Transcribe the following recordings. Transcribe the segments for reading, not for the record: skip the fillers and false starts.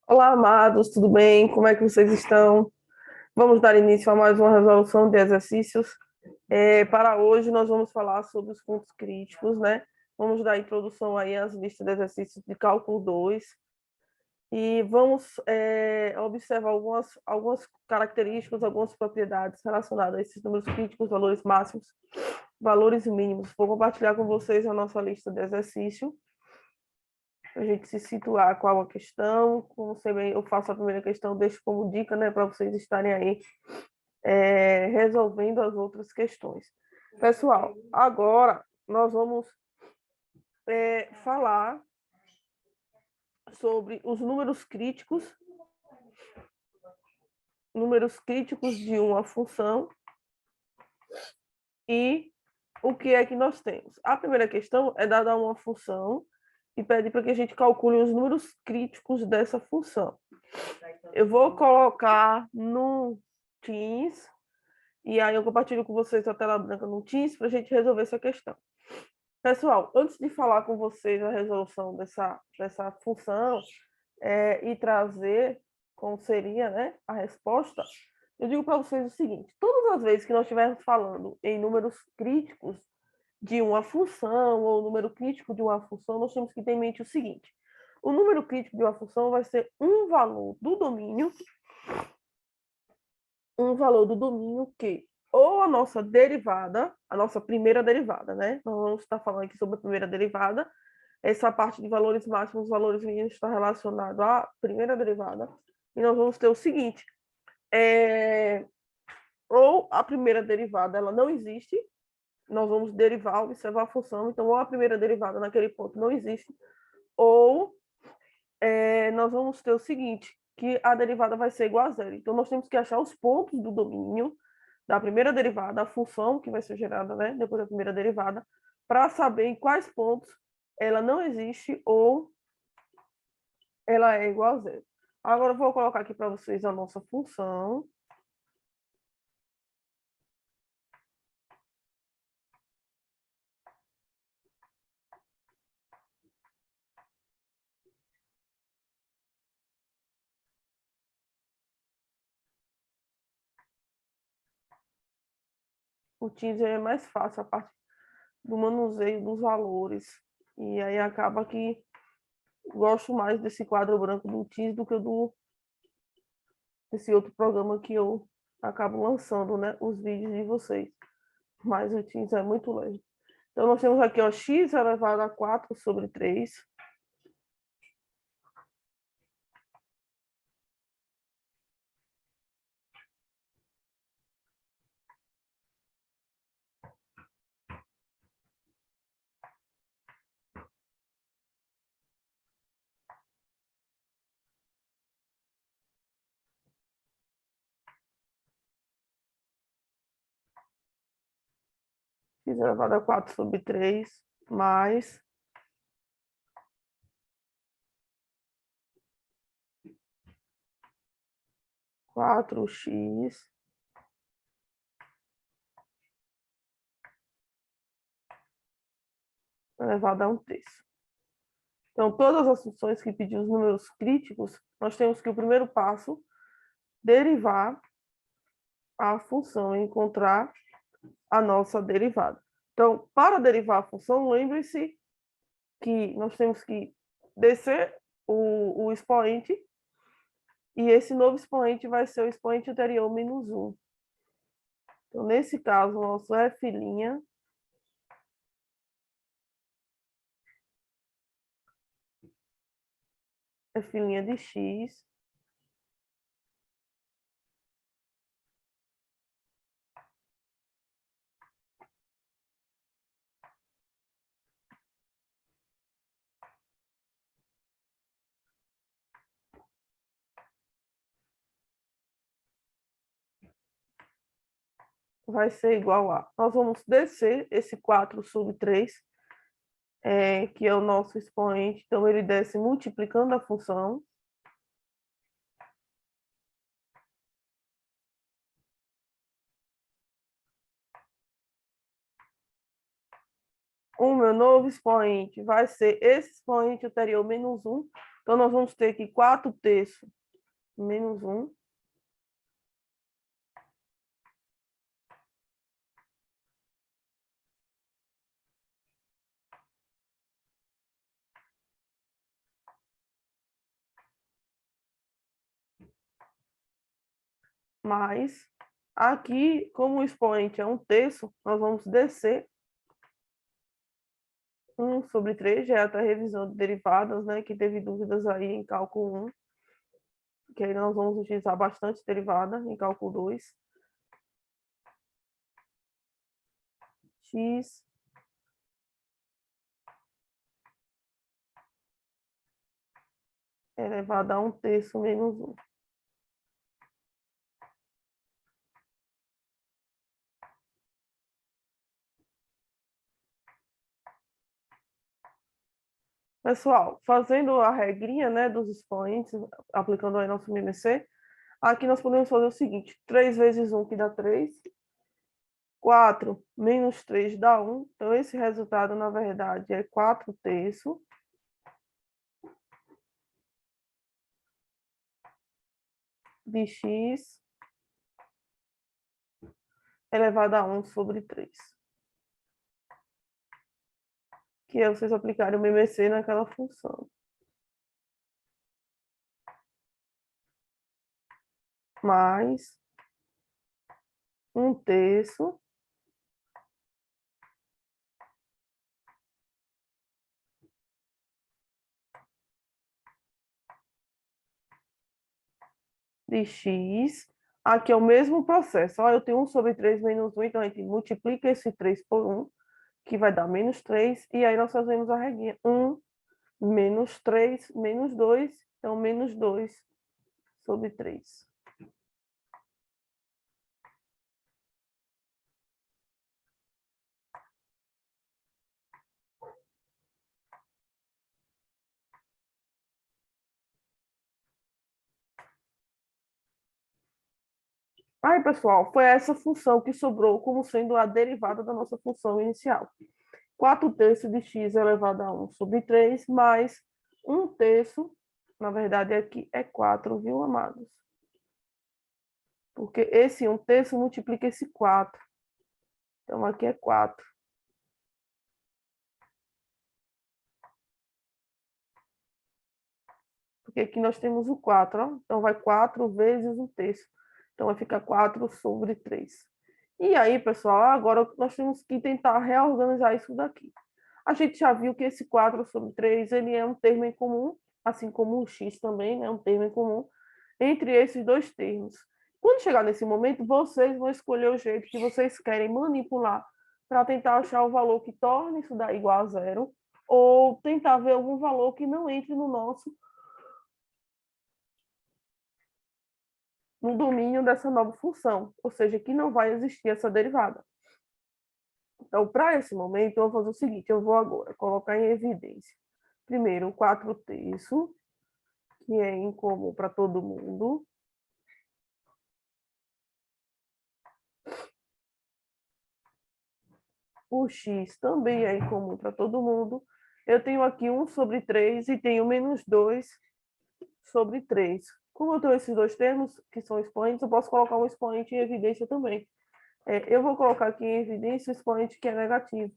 Olá, amados, tudo bem? Como é que vocês estão? Vamos dar início a mais uma resolução de exercícios. Para hoje, nós vamos falar sobre os pontos críticos, né? Vamos dar introdução aí às listas de exercícios de cálculo 2 e vamos observar algumas características, algumas propriedades relacionadas a esses números críticos, valores máximos, valores mínimos. Vou compartilhar com vocês a nossa lista de exercício, para a gente se situar qual a questão. Como sempre, eu faço a primeira questão, deixo como dica, né, para vocês estarem aí resolvendo as outras questões. Pessoal, agora nós vamos falar sobre os números críticos de uma função e o que é que nós temos. A primeira questão é dada a uma função e pede para que a gente calcule os números críticos dessa função. Eu vou colocar no Teams, e aí eu compartilho com vocês a tela branca no Teams para a gente resolver essa questão. Pessoal, antes de falar com vocês a resolução dessa função e trazer como seria, né, a resposta, eu digo para vocês o seguinte: todas as vezes que nós estivermos falando em números críticos de uma função ou número crítico de uma função, nós temos que ter em mente o seguinte: o número crítico de uma função vai ser um valor do domínio que ou a nossa derivada, a nossa primeira derivada, né? Nós vamos estar falando aqui sobre a primeira derivada. Essa parte de valores máximos, valores mínimos está relacionado à primeira derivada. E nós vamos ter o seguinte: ou a primeira derivada ela não existe, nós vamos derivar, observar a função, então ou a primeira derivada naquele ponto não existe, ou nós vamos ter o seguinte, que a derivada vai ser igual a zero. Então, nós temos que achar os pontos do domínio da primeira derivada, a função que vai ser gerada, né, depois da primeira derivada, para saber em quais pontos ela não existe ou ela é igual a zero. Agora, eu vou colocar aqui para vocês a nossa função. O Teams é mais fácil a parte do manuseio dos valores. E aí acaba que gosto mais desse quadro branco do Teams do que desse outro programa que eu acabo lançando, né, os vídeos de vocês. Mas o Teams é muito leve. Então, nós temos aqui, ó, x elevado a 4 sobre 3. X elevado a 4 sobre 3, mais 4x elevado a 1/3. Então, todas as funções que pedir os números críticos, nós temos que o primeiro passo, derivar a função, encontrar a nossa derivada. Então, para derivar a função, lembre-se que nós temos que descer o expoente, e esse novo expoente vai ser o expoente anterior menos 1. Então, nesse caso, o nosso f' de x vai ser igual a... Nós vamos descer esse 4 sobre 3, que é o nosso expoente. Então, ele desce multiplicando a função. O meu novo expoente vai ser esse expoente anterior menos 1. Então, nós vamos ter aqui 4 terços menos 1. Mais, aqui, como o expoente é 1 terço, nós vamos descer 1 sobre 3, já é até a revisão de derivadas, né, que teve dúvidas aí em cálculo 1, que aí nós vamos utilizar bastante derivada em cálculo 2. X elevado a 1 terço menos 1. Pessoal, fazendo a regrinha, né, dos expoentes, aplicando aí nosso MMC, aqui nós podemos fazer o seguinte: 3 vezes 1, que dá 3. 4 menos 3 dá 1. Então, esse resultado, na verdade, é 4 terços de x elevado a 1 sobre 3. Que é vocês aplicarem o MMC naquela função. Mais 1 terço de x. Aqui é o mesmo processo. Ó, eu tenho 1 sobre 3 menos 1, então a gente multiplica esse 3 por 1, que vai dar menos 3. E aí nós fazemos a regrinha. 1 menos 3 menos 2, então menos 2 sobre 3. Aí, pessoal, foi essa função que sobrou como sendo a derivada da nossa função inicial. 4 terços de x elevado a 1 sobre 3, mais 1 terço, na verdade aqui é 4, viu, amados? Porque esse 1 terço multiplica esse 4. Então, aqui é 4. Porque aqui nós temos o 4, ó. Então, vai 4 vezes 1 terço. Então, vai ficar 4 sobre 3. E aí, pessoal, agora nós temos que tentar reorganizar isso daqui. A gente já viu que esse 4 sobre 3, ele é um termo em comum, assim como o x também, né? Um termo em comum entre esses dois termos. Quando chegar nesse momento, vocês vão escolher o jeito que vocês querem manipular para tentar achar o valor que torne isso daí igual a zero, ou tentar ver algum valor que não entre no domínio dessa nova função, ou seja, que não vai existir essa derivada. Então, para esse momento, eu vou fazer o seguinte: eu vou agora colocar em evidência, primeiro, o 4 terços, que é incomum para todo mundo. O x também é incomum para todo mundo. Eu tenho aqui 1 sobre 3 e tenho menos 2 sobre 3. Como eu tenho esses dois termos, que são expoentes, eu posso colocar um expoente em evidência também. Eu vou colocar aqui em evidência o expoente que é negativo,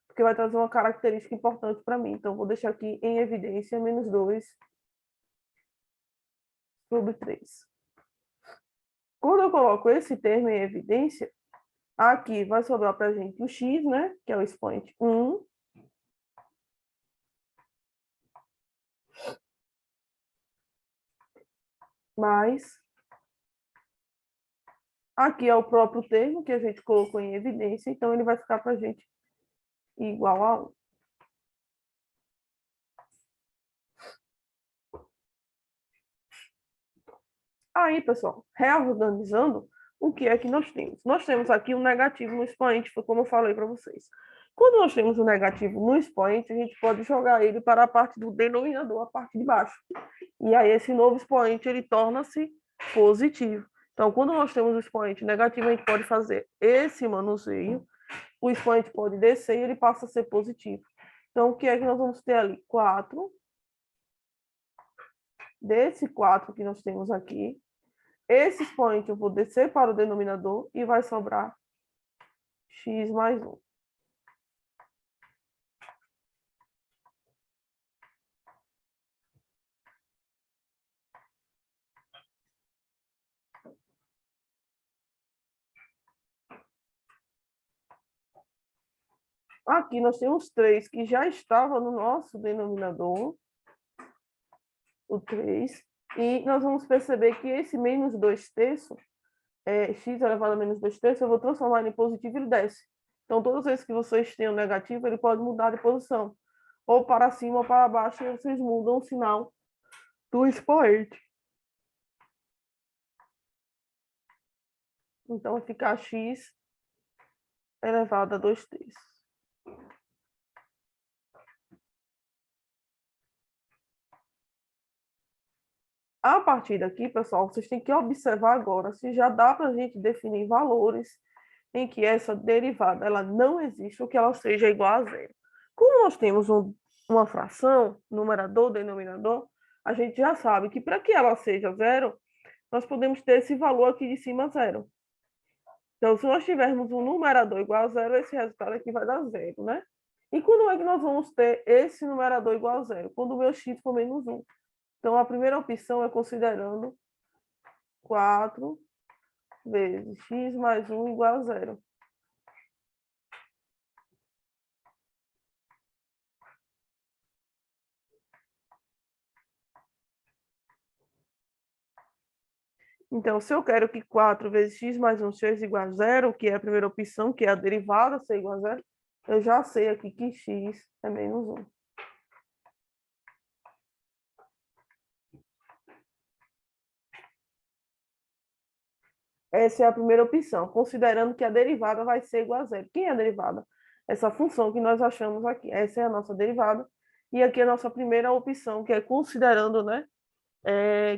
porque vai trazer uma característica importante para mim. Então, vou deixar aqui em evidência menos 2 sobre 3. Quando eu coloco esse termo em evidência, aqui vai sobrar para a gente o x, né? Que é o expoente 1. Mais, aqui é o próprio termo que a gente colocou em evidência, então ele vai ficar para a gente igual a 1. Aí, pessoal, reorganizando, o que é que nós temos? Nós temos aqui um negativo no expoente, foi como eu falei para vocês. Quando nós temos um negativo no expoente, a gente pode jogar ele para a parte do denominador, a parte de baixo. E aí esse novo expoente, ele torna-se positivo. Então, quando nós temos o expoente negativo, a gente pode fazer esse manuseio o expoente pode descer e ele passa a ser positivo. Então, o que é que nós vamos ter ali? 4. Desse 4 que nós temos aqui, esse expoente eu vou descer para o denominador e vai sobrar x mais 1. Aqui nós temos 3 que já estava no nosso denominador, o 3, e nós vamos perceber que esse menos 2 terços, x elevado a menos 2 terços, eu vou transformar ele em positivo e ele desce. Então, todas as vezes que vocês tenham negativo, ele pode mudar de posição, ou para cima ou para baixo, e vocês mudam o sinal do expoente. Então, vai ficar x elevado a 2 terços. A partir daqui, pessoal, vocês têm que observar agora se já dá para a gente definir valores em que essa derivada ela não existe ou que ela seja igual a zero. Como nós temos uma fração, numerador, denominador, a gente já sabe que para que ela seja zero, nós podemos ter esse valor aqui de cima zero. Então, se nós tivermos um numerador igual a zero, esse resultado aqui vai dar zero, né? E quando é que nós vamos ter esse numerador igual a zero? Quando o meu x for menos 1. Então, a primeira opção é considerando 4 vezes x mais 1 igual a zero. Então, se eu quero que 4 vezes x mais 1 seja igual a zero, que é a primeira opção, que é a derivada ser igual a zero, eu já sei aqui que x é menos 1. Essa é a primeira opção, considerando que a derivada vai ser igual a zero. Quem é a derivada? Essa função que nós achamos aqui. Essa é a nossa derivada. E aqui é a nossa primeira opção, que é considerando, né,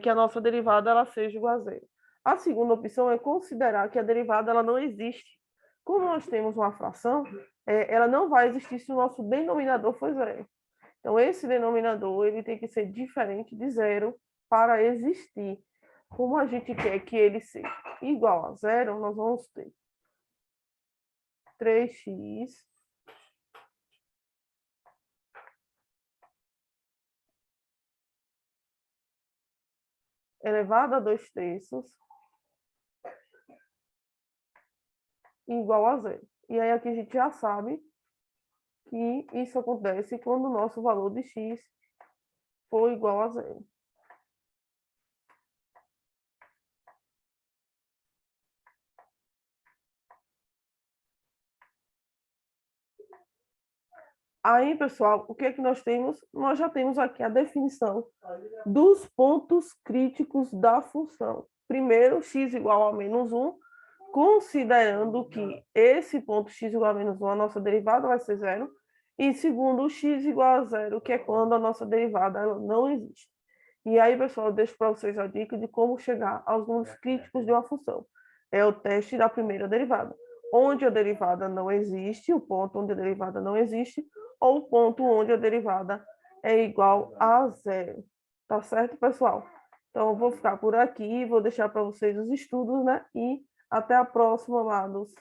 que a nossa derivada ela seja igual a zero. A segunda opção é considerar que a derivada ela não existe. Como nós temos uma fração, ela não vai existir se o nosso denominador for zero. Então, esse denominador ele tem que ser diferente de zero para existir. Como a gente quer que ele seja igual a zero, nós vamos ter 3x elevado a 2 terços igual a zero. E aí aqui a gente já sabe que isso acontece quando o nosso valor de x for igual a zero. Aí, pessoal, o que é que nós temos? Nós já temos aqui a definição dos pontos críticos da função. Primeiro, x igual a menos 1, considerando que esse ponto x igual a menos 1, a nossa derivada vai ser zero. E segundo, x igual a zero, que é quando a nossa derivada ela não existe. E aí, pessoal, eu deixo para vocês a dica de como chegar aos números críticos de uma função. É o teste da primeira derivada. Onde a derivada não existe, o ponto onde a derivada não existe, ou o ponto onde a derivada é igual a zero. Tá certo, pessoal? Então, eu vou ficar por aqui, vou deixar para vocês os estudos, né? E até a próxima, amados.